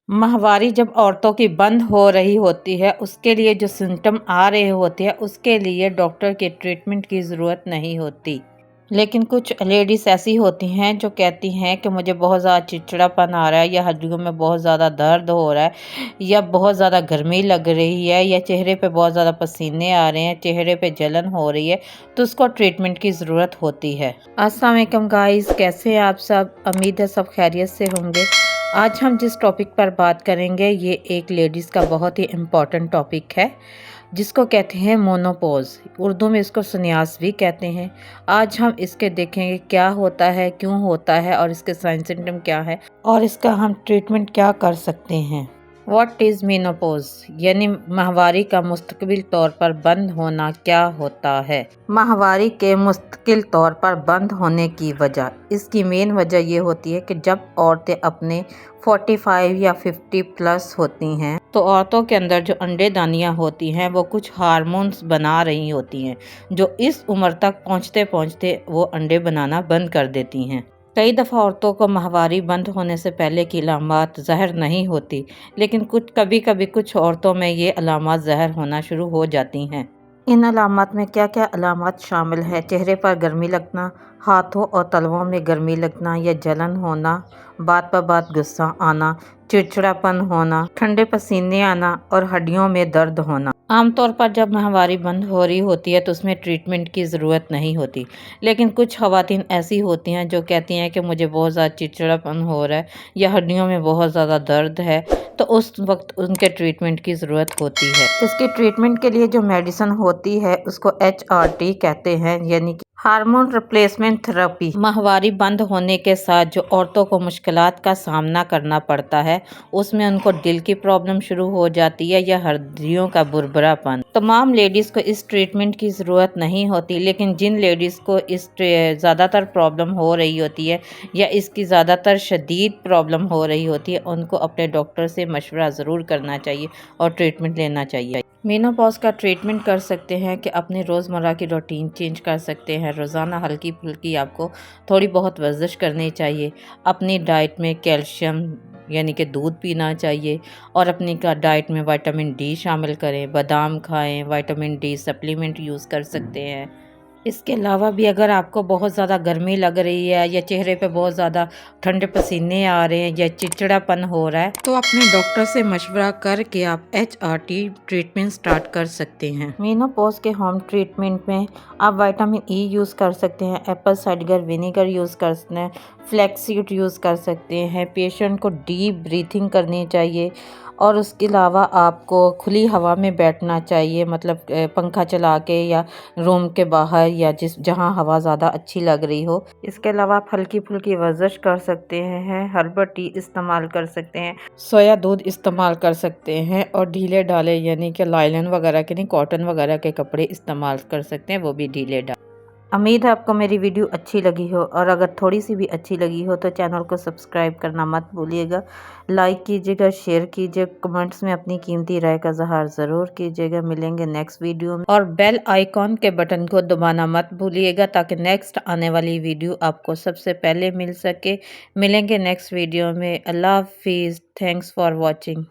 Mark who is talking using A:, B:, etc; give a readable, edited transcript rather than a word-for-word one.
A: माहवारी जब औरतों की बंद हो रही होती है, उसके लिए जो सिम्पटम आ रहे होते हैं, उसके लिए डॉक्टर के ट्रीटमेंट की ज़रूरत नहीं होती। लेकिन कुछ लेडीज़ ऐसी होती हैं जो कहती हैं कि मुझे बहुत ज़्यादा चिड़चिड़ापन आ रहा है, या हड्डियों में बहुत ज़्यादा दर्द हो रहा है, या बहुत ज़्यादा गर्मी लग रही है, या चेहरे पे बहुत ज़्यादा पसीने आ रहे हैं, चेहरे पे जलन हो रही है, तो उसको ट्रीटमेंट की ज़रूरत होती है। अस्सलाम वालेकुम गाइस, कैसे हैं आप सब? उम्मीद है सब खैरियत से होंगे। आज हम जिस टॉपिक पर बात करेंगे, ये एक लेडीज़ का बहुत ही इम्पॉर्टेंट टॉपिक है, जिसको कहते हैं मोनोपॉज। उर्दू में इसको संन्यास भी कहते हैं। आज हम इसके देखेंगे क्या होता है, क्यों होता है, और इसके साइन सिम्टम क्या है, और इसका हम ट्रीटमेंट क्या कर सकते हैं। व्हाट इज़ मेनोपॉज, यानी माहवारी का मुस्तकिल तौर पर बंद होना क्या होता है। माहवारी के मुस्तकिल तौर पर बंद होने की वजह, इसकी मेन वजह ये होती है कि जब औरतें अपने 45 या 50 प्लस होती हैं, तो औरतों के अंदर जो अंडे दानियाँ होती हैं वो कुछ हार्मोन्स बना रही होती हैं, जो इस उम्र तक पहुँचते पहुँचते वो अंडे बनाना बंद कर देती हैं। कई दफ़ा औरतों को माहवारी बंद होने से पहले की अलामात ज़ाहिर नहीं होती, लेकिन कभी कभी कुछ औरतों में ये अलामात ज़ाहिर होना शुरू हो जाती हैं। इन अलामात में क्या क्या अलामात शामिल है? चेहरे पर गर्मी लगना, हाथों और तलवों में गर्मी लगना या जलन होना, बात पर बात गुस्सा आना, चिड़चिड़ापन होना, ठंडे पसीने आना और हड्डियों में दर्द होना। आमतौर पर जब माहवारी बंद हो रही होती है तो उसमें ट्रीटमेंट की ज़रूरत नहीं होती, लेकिन कुछ ख़वातीन ऐसी होती हैं जो कहती हैं कि मुझे बहुत ज़्यादा चिड़चिड़ापन हो रहा है या हड्डियों में बहुत ज़्यादा दर्द है, तो उस वक्त उनके ट्रीटमेंट की ज़रूरत होती है। इसके ट्रीटमेंट के लिए जो मेडिसिन होती है उसको HRT कहते हैं, यानी कि हार्मोन रिप्लेसमेंट थेरेपी। माहवारी बंद होने के साथ जो औरतों को मुश्किलात का सामना करना पड़ता है, उसमें उनको दिल की प्रॉब्लम शुरू हो जाती है या हड्डियों का बुरबुरापन। तमाम लेडीज़ को इस ट्रीटमेंट की ज़रूरत नहीं होती, लेकिन जिन लेडीज़ को इस ज़्यादातर प्रॉब्लम हो रही होती है या इसकी ज़्यादातर शदीद प्रॉब्लम हो रही होती है, उनको अपने डॉक्टर से मशवरा ज़रूर करना चाहिए और ट्रीटमेंट लेना चाहिए। मेनोपॉज का ट्रीटमेंट कर सकते हैं कि अपने रोज़मर्रा की रूटीन चेंज कर सकते हैं। रोज़ाना हल्की फुल्की आपको थोड़ी बहुत वर्जिश करनी चाहिए। अपनी डाइट में कैल्शियम यानी कि दूध पीना चाहिए, और अपनी डाइट में विटामिन डी शामिल करें। बादाम खाएं, विटामिन डी सप्लीमेंट यूज़ कर सकते हैं। इसके अलावा भी अगर आपको बहुत ज़्यादा गर्मी लग रही है या चेहरे पे बहुत ज़्यादा ठंडे पसीने आ रहे हैं या चिड़चिड़ापन हो रहा है, तो अपने डॉक्टर से मशवरा करके आप HRT ट्रीटमेंट स्टार्ट कर सकते हैं। मेनोपॉज के होम ट्रीटमेंट में आप विटामिन E यूज़ कर सकते हैं, एप्पल साइडर विनेगर यूज़ कर सकते हैं, फ्लैक्स सीड यूज़ कर सकते हैं। पेशेंट को डीप ब्रीथिंग करनी चाहिए, और उसके अलावा आपको खुली हवा में बैठना चाहिए, मतलब पंखा चला के या रूम के बाहर या जहाँ हवा ज़्यादा अच्छी लग रही हो। इसके अलावा आप हल्की फुल्की वर्जिश कर सकते हैं, हर्बल टी इस्तेमाल कर सकते हैं, सोया दूध इस्तेमाल कर सकते हैं, और ढीले डाले यानी कि लाइलन वगैरह के नहीं, कॉटन वगैरह के कपड़े इस्तेमाल कर सकते हैं, वो भी ढीले डाले। उम्मीद है आपको मेरी वीडियो अच्छी लगी हो, और अगर थोड़ी सी भी अच्छी लगी हो तो चैनल को सब्सक्राइब करना मत भूलिएगा। लाइक कीजिएगा, शेयर कीजिए, कमेंट्स में अपनी कीमती राय का इज़हार ज़रूर कीजिएगा। मिलेंगे नेक्स्ट वीडियो में, और बेल आइकॉन के बटन को दबाना मत भूलिएगा ताकि नेक्स्ट आने वाली वीडियो आपको सबसे पहले मिल सके। मिलेंगे नेक्स्ट वीडियो में। अल्लाह हाफिज़। Thanks for watching.